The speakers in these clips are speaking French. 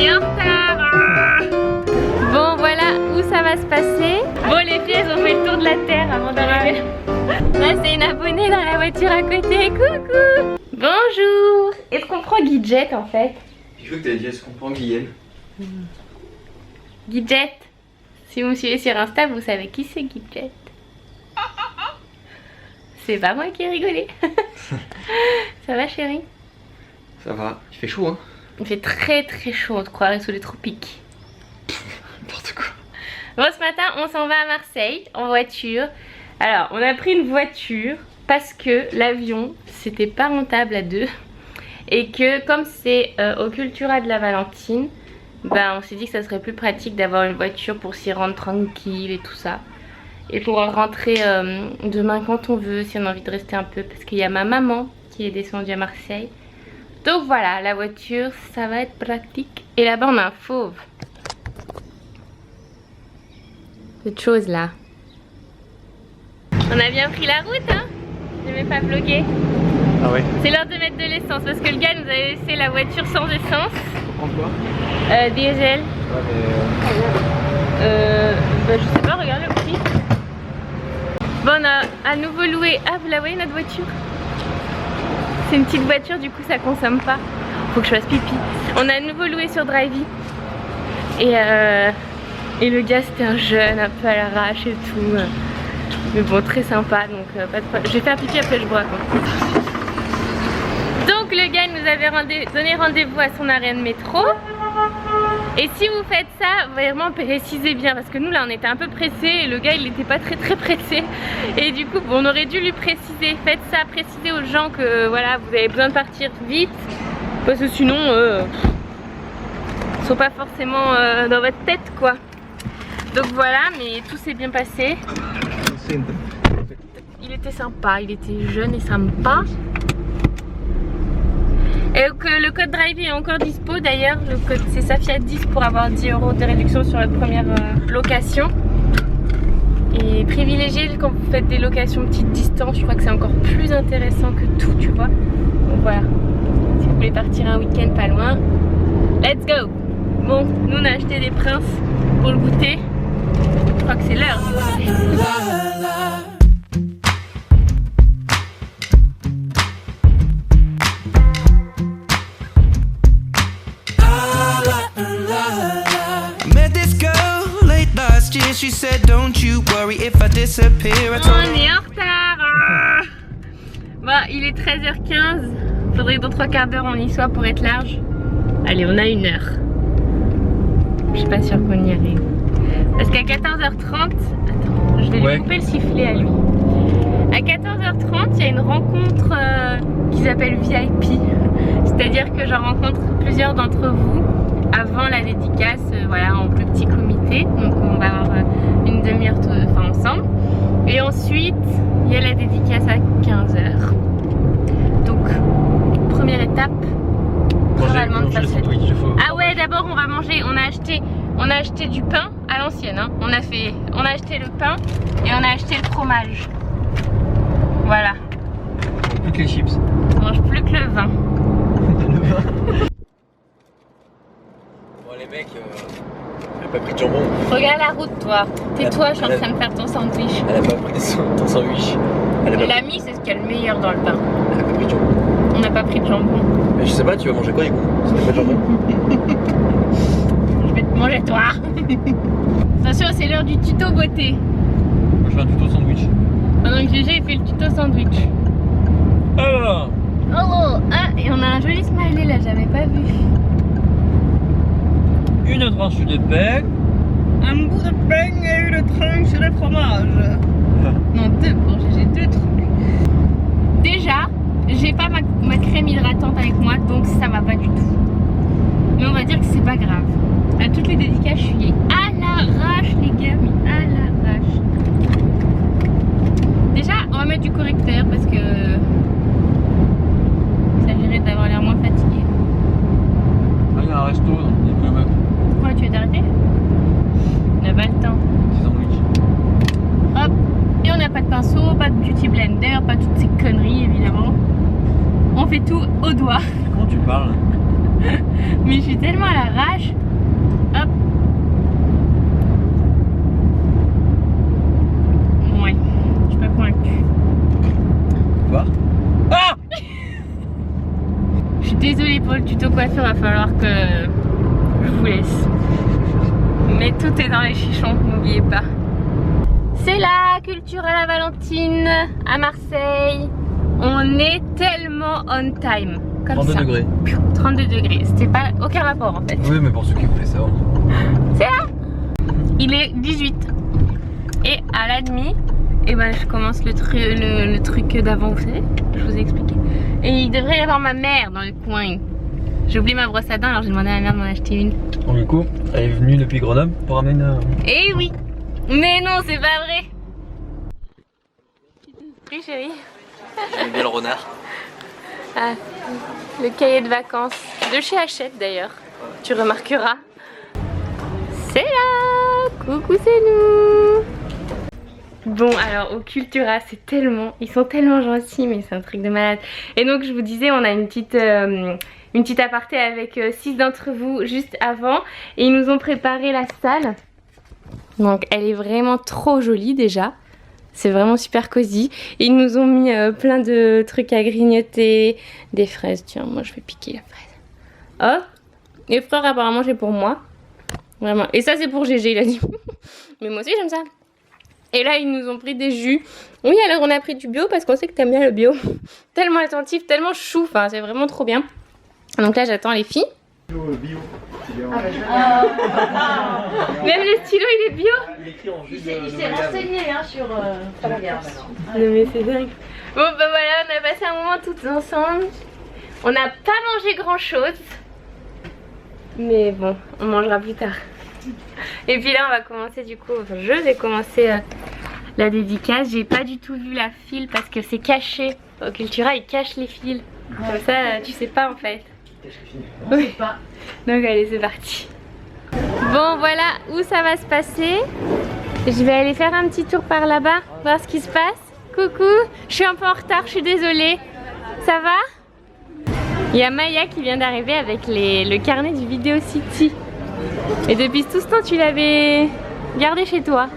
est en retard. Bon, voilà où ça va se passer. Bon, les filles, elles ont fait le tour de la terre avant d'arriver. Là, c'est une abonnée dans la voiture à côté. Coucou. Bonjour. Est-ce qu'on prend Guidjet en fait? Je veux que t'aies dit est-ce qu'on prend Guillaume? Guidjet. Si vous me suivez sur Insta, vous savez qui c'est Guidjet. C'est pas moi qui ai rigolé. Ça va chérie? Ça va, il fait chaud hein? Il fait très très chaud, on te croirait sous les tropiques. N'importe quoi. Bon, ce matin on s'en va à Marseille en voiture. Alors on a pris une voiture parce que l'avion c'était pas rentable à deux. Et que comme c'est au Cultura de la Valentine, bah, on s'est dit que ça serait plus pratique d'avoir une voiture pour s'y rendre tranquille et tout ça. Et pouvoir rentrer demain quand on veut, si on a envie de rester un peu. Parce qu'il y a ma maman qui est descendue à Marseille. Donc voilà, la voiture, ça va être pratique. Et là-bas, on a un fauve. Cette chose là. On a bien pris la route, hein? Je vais pas vlogger. Ah ouais? C'est l'heure de mettre de l'essence parce que le gars nous avait laissé la voiture sans essence. On prend quoi? Diesel. Ouais, Bah, je sais pas, regardez le prix. Bon, on a à nouveau loué. Ah, vous la voyez notre voiture? C'est une petite voiture, du coup ça consomme pas. Faut que je fasse pipi. On a à nouveau loué sur Drivey. Et le gars c'était un jeune, un peu à l'arrache et tout. Mais bon, très sympa, donc pas de problème. Je vais faire pipi après je bois quoi. Donc le gars nous avait donné rendez-vous à son arrêt de métro. Et si vous faites ça, vraiment précisez bien parce que nous là on était un peu pressés et le gars il n'était pas très pressé. Et du coup on aurait dû lui préciser. Faites ça, précisez aux gens que voilà vous avez besoin de partir vite. Parce que sinon ils sont pas forcément dans votre tête quoi. Donc voilà, mais tout s'est bien passé. Il était sympa, il était jeune et sympa. Et que le code Drivey est encore dispo d'ailleurs, le code c'est Safia 10 pour avoir 10 € de réduction sur la première location. Et privilégiez quand vous faites des locations petite distance, je crois que c'est encore plus intéressant que tout, tu vois. Donc voilà, si vous voulez partir un week-end pas loin, let's go. Bon, nous on a acheté des princes pour le goûter. Je crois que c'est l'heure. She said, don't you worry if I disappear. On est en retard. Bon, il est 13h15. Faudrait que dans 3 quarts d'heure on y soit pour être large. Allez, on a 1 heure. Je suis pas sûre qu'on y arrive. Parce qu'à 14h30, attends, je vais lui couper le sifflet à lui. À 14h30, il y a une rencontre qui s'appelle VIP. C'est-à-dire que j'en rencontre plusieurs d'entre vous avant la dédicace, voilà, en plus petit comité. Donc on va avoir une demi-heure ensemble. Et ensuite, il y a la dédicace à 15h. Donc, première étape, normalement de passer. Ah ouais, d'abord on va manger. On a acheté du pain à l'ancienne. Hein. On a acheté le pain et on a acheté le fromage. Voilà. Plus que les chips. On mange plus que le vin. Le vin. Bon les mecs, elle a pas pris de jambon. Regarde la route toi. Tais-toi, je suis en train de faire ton sandwich. Elle a pas pris ton sandwich. L'ami c'est ce qu'il y a le meilleur dans le pain. Elle a pas pris de jambon. On n'a pas pris de jambon. Mais je sais pas, tu vas manger quoi du coup? Si t'as pas de jambon. Je vais te manger toi. Attention, c'est l'heure du tuto beauté. Moi je fais un tuto sandwich. Pendant que GG fait le tuto sandwich. Alors. Oh, ah, et on a un joli smiley là, j'avais pas vu. Une tranche de pain. Un bout de pain et une tranche de fromage. Non, 2 pour GG, 2 trucs. Déjà, j'ai pas ma crème hydratante avec moi, donc ça va pas du tout. Mais on va dire que c'est pas grave. À toutes les dédicaces, je suis à l'arrache les gars, mais à l'arrache. Déjà, on va mettre du correcteur parce que ça mérite d'avoir l'air moins fatigué. Ah, il y a un resto, donc il peut même. Pourquoi tu veux t'arrêter? On n'a pas le temps. Petit sandwich. Hop, et on n'a pas de pinceau, pas de beauty blender, pas toutes ces conneries évidemment. On fait tout au doigt. Comment tu parles? Mais je suis tellement à l'arrache. Hop. Ouais, je suis pas convaincue. Quoi? Ah! Je suis désolée pour le tuto coiffure, va falloir que je vous laisse. Mais tout est dans les chichons, n'oubliez pas. C'est la culture à la Valentine à Marseille. On est tellement on time. Comme 32 ça. degrés. 32 degrés, c'était pas aucun rapport en fait. Oui, mais pour ceux qui voulaient savoir. C'est là. Il est 18. Et à la demi, et ben je commence le truc d'avant, vous savez, je vous ai expliqué. Et il devrait y avoir ma mère dans le coin. J'ai oublié ma brosse à dents, alors j'ai demandé à ma mère d'en acheter une. Donc du coup, elle est venue depuis Grenoble pour ramener une... Eh oui. Mais non, c'est pas vrai. Oui chérie. J'aime bien le renard. Ah, le cahier de vacances de chez Hachette d'ailleurs, tu remarqueras. C'est là. Coucou, c'est nous. Bon, alors au Cultura, c'est tellement, ils sont tellement gentils, mais c'est un truc de malade. Et donc je vous disais, on a une petite aparté avec 6 d'entre vous juste avant, et ils nous ont préparé la salle. Donc elle est vraiment trop jolie déjà. C'est vraiment super cosy. Ils nous ont mis plein de trucs à grignoter, des fraises. Tiens, moi je vais piquer la fraise. Hop. Et frère apparemment c'est pour moi. Vraiment. Et ça c'est pour GG, il a dit. Mais moi aussi j'aime ça. Et là ils nous ont pris des jus. Oui, alors on a pris du bio parce qu'on sait que t'aimes bien le bio. Tellement attentif, tellement chou. Enfin c'est vraiment trop bien. Donc là j'attends les filles. Bio. Même le stylo il est bio. Il écrit en jus Il s'est renseigné hein, sur la guerre. Non mais c'est dingue. Bon bah voilà, on a passé un moment toutes ensemble. On n'a pas mangé grand chose. Mais bon, on mangera plus tard. Et puis là on va commencer du coup, enfin, je vais commencer la dédicace. J'ai pas du tout vu la file parce que c'est caché. Au Cultura ils cachent les fils. Comme ça tu sais pas en fait. Oui. Donc allez c'est parti. Bon voilà où ça va se passer. Je vais aller faire un petit tour par là-bas, voir ce qui se passe. Coucou, je suis un peu en retard, je suis désolée. Ça va? Il y a Maya qui vient d'arriver avec le carnet du Video City. Et depuis tout ce temps tu l'avais gardé chez toi.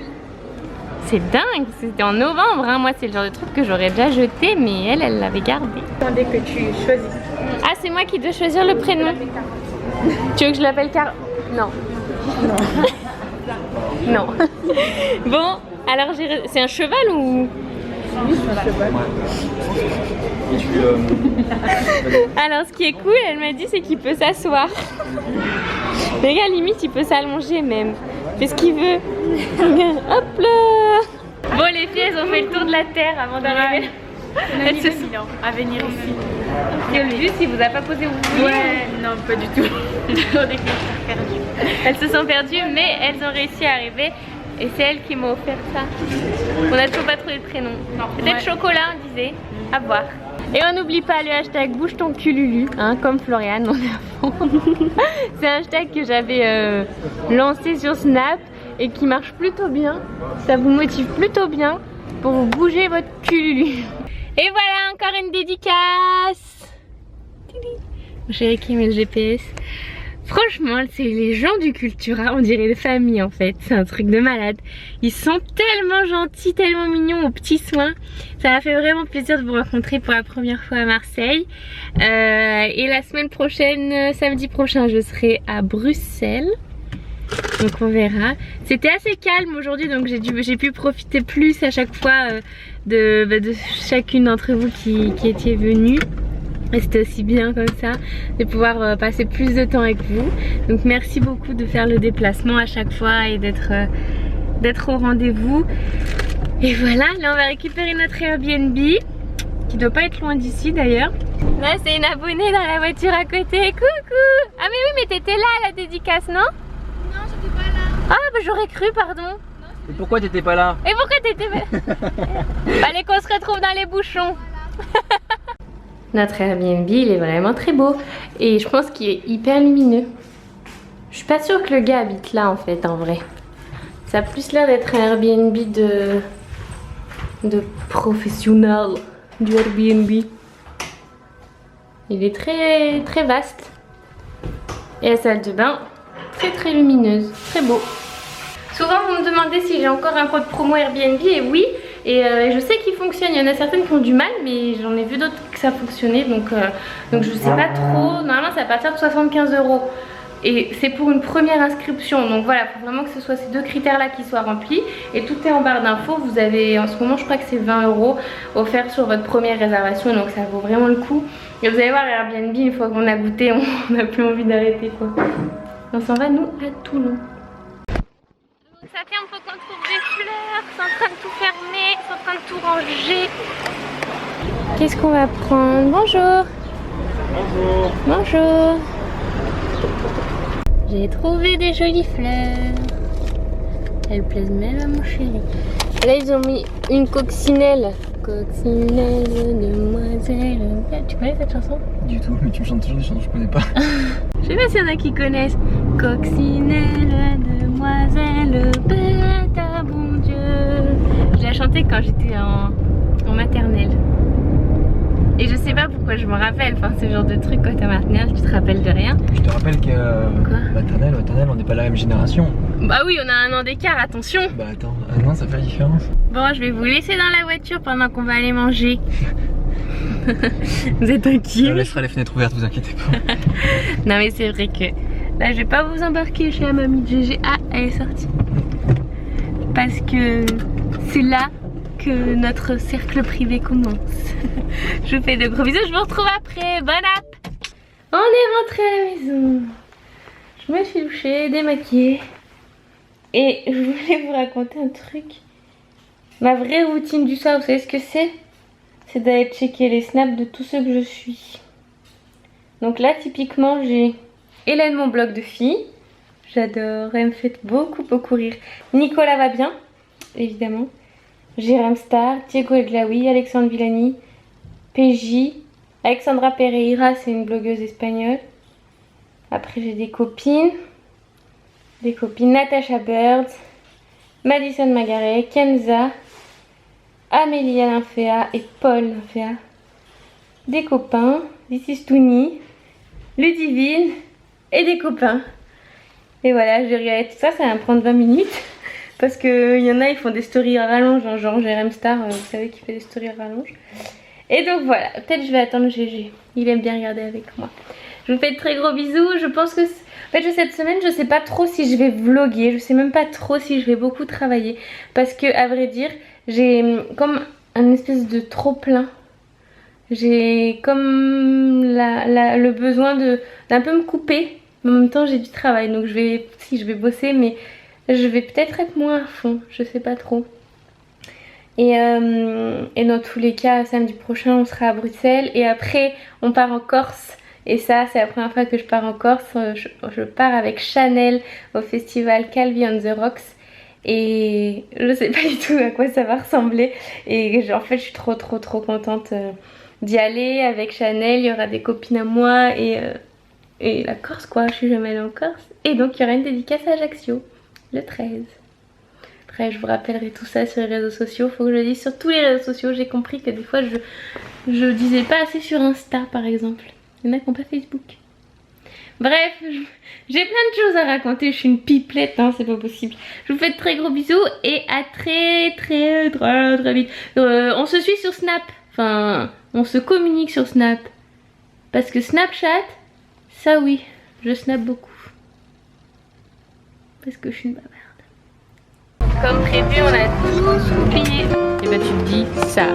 C'est dingue, c'était en novembre hein. Moi c'est le genre de truc que j'aurais déjà jeté, mais elle l'avait gardé. Attendez que tu choisis. Ah c'est moi qui dois choisir le prénom. Tu veux que je l'appelle Non. Non. Bon, alors c'est un cheval ou... Alors ce qui est cool, elle m'a dit, c'est qu'il peut s'asseoir. Les gars, limite il peut s'allonger même. Fait ce qu'il veut. Hop là. Bon les filles, elles ont fait le tour de la terre avant d'arriver. Elles se sont... à venir ici. Et le bus, il vous a pas posé où vous vouliez? Ouais, non, pas du tout. On est perdues. Elles se sont perdues, mais elles ont réussi à arriver. Et c'est elles qui m'ont offert ça. On a toujours pas trouvé de prénom. Peut-être chocolat, on disait. À voir. Et on n'oublie pas le hashtag bouge ton cul Lulu, hein, comme Floriane, on est à fond. C'est un hashtag que j'avais lancé sur Snap et qui marche plutôt bien. Ça vous motive plutôt bien pour vous bouger votre cul Lulu. Et voilà, encore une dédicace. Mon chéri qui met le GPS. Franchement, c'est les gens du Cultura, on dirait des familles en fait, c'est un truc de malade. Ils sont tellement gentils, tellement mignons aux petits soins. Ça m'a fait vraiment plaisir de vous rencontrer pour la première fois à Marseille. Et la semaine prochaine, samedi prochain, je serai à Bruxelles. Donc on verra. C'était assez calme aujourd'hui, donc j'ai pu profiter plus à chaque fois de chacune d'entre vous qui étiez venue. Et c'était aussi bien comme ça de pouvoir passer plus de temps avec vous. Donc merci beaucoup de faire le déplacement à chaque fois et d'être au rendez-vous. Et voilà, là on va récupérer notre Airbnb qui doit pas être loin d'ici d'ailleurs. Là c'est une abonnée dans la voiture à côté. Coucou. Ah mais oui, mais t'étais là à la dédicace, non? Non, j'étais pas là. Ah bah j'aurais cru, pardon. Et pourquoi t'étais pas là? Et pourquoi t'étais pas... Fallait qu'on se retrouve dans les bouchons. Notre Airbnb, il est vraiment très beau. Et je pense qu'il est hyper lumineux. Je suis pas sûre que le gars habite là en fait, en vrai. Ça a plus l'air d'être un Airbnb de professionnel du Airbnb. Il est très vaste. Et la salle de bain, très lumineuse, très beau. Souvent vous me demandez si j'ai encore un code promo Airbnb et oui. Et je sais qu'il fonctionne, il y en a certaines qui ont du mal mais j'en ai vu d'autres que ça fonctionnait donc je sais pas trop. Normalement c'est à partir de 75 €. Et c'est pour une première inscription, donc voilà, faut vraiment que ce soit ces deux critères là qui soient remplis. Et tout est en barre d'infos, vous avez en ce moment je crois que c'est 20 € offerts sur votre première réservation, donc ça vaut vraiment le coup. Et vous allez voir Airbnb, une fois qu'on a goûté, on n'a plus envie d'arrêter quoi. On s'en va nous à Toulon. Ça fait un peu qu'on trouve des fleurs, c'est en train de tout fermer, c'est en train de tout ranger. Qu'est-ce qu'on va prendre? Bonjour. Bonjour. Bonjour. J'ai trouvé des jolies fleurs. Elles plaisent même à mon chéri. Là ils ont mis une coccinelle. Coccinelle, demoiselle. Tu connais cette chanson? Du tout, mais tu me chantes toujours des chansons que je connais pas. Je sais pas s'il y en a qui connaissent. Coccinelle, demoiselle, bête à bon Dieu. Je l'ai chantée quand j'étais en maternelle. Et je sais pas pourquoi je me rappelle, enfin ce genre de truc quand t'es maternelle, tu te rappelles de rien. Je te rappelle que maternelle, on n'est pas la même génération. Bah oui, on a un an d'écart, attention. Bah attends, un an ça fait la différence. Bon, je vais vous laisser dans la voiture pendant qu'on va aller manger. Vous êtes On inquiets? laissera les fenêtres ouvertes, vous inquiétez pas. Non mais c'est vrai que là je vais pas vous embarquer chez la mamie de GG. Ah, elle est sortie. Parce que c'est là que notre cercle privé commence. Je vous fais de gros bisous, je vous retrouve après. Bon app. On est rentré à la maison. Je me suis douchée, démaquillée. Et je voulais vous raconter un truc. Ma vraie routine du soir, vous savez ce que c'est? C'est d'aller checker les snaps de tous ceux que je suis. Donc là typiquement j'ai Hélène, mon blog de filles. J'adore, elle me fait beaucoup rire. Nicolas va bien, évidemment. Jérém Star, Diego Eglaoui, Alexandre Villani, PJ, Alexandra Pereira, c'est une blogueuse espagnole. Après j'ai des copines. Natasha Bird, Madison Magaret, Kenza, Amélia Lymphéa et Paul Lymphéa. Des copains, This is Touni, Ludivine et des copains. Et voilà, je vais regarder tout ça, ça va me prendre 20 minutes. Parce qu'il y en a, ils font des stories à rallonge, genre Jérém Star, vous savez qui fait des stories à rallonge. Et donc voilà, peut-être je vais attendre GG, il aime bien regarder avec moi. Je vous fais de très gros bisous, je pense que... En fait, cette semaine, je sais pas trop si je vais vlogger, je sais même pas trop si je vais beaucoup travailler. Parce que, à vrai dire, j'ai comme un espèce de trop plein. J'ai comme le besoin d'un peu me couper. Mais en même temps, j'ai du travail, donc je vais bosser, mais je vais peut-être être moins à fond, je sais pas trop. Et dans tous les cas, samedi prochain, on sera à Bruxelles. Et après, on part en Corse. Et ça, c'est la première fois que je pars en Corse. Je pars avec Chanel au festival Calvi on the Rocks. Et je sais pas du tout à quoi ça va ressembler. Et en fait, je suis trop contente d'y aller avec Chanel. Il y aura des copines à moi et la Corse quoi. Je suis jamais allée en Corse. Et donc, il y aura une dédicace à Ajaccio le 13. Après, je vous rappellerai tout ça sur les réseaux sociaux. Faut que je le dise sur tous les réseaux sociaux. J'ai compris que des fois, je disais pas assez sur Insta, par exemple. Il y en a qui n'ont pas Facebook. Bref, j'ai plein de choses à raconter. Je suis une pipelette, hein, c'est pas possible. Je vous fais de très gros bisous et à très vite. On se suit sur Snap. Enfin, on se communique sur Snap. Parce que Snapchat, ça oui, je snap beaucoup. Parce que je suis une bavarde. Comme prévu, on a tout oublié. Et bah tu te dis ça.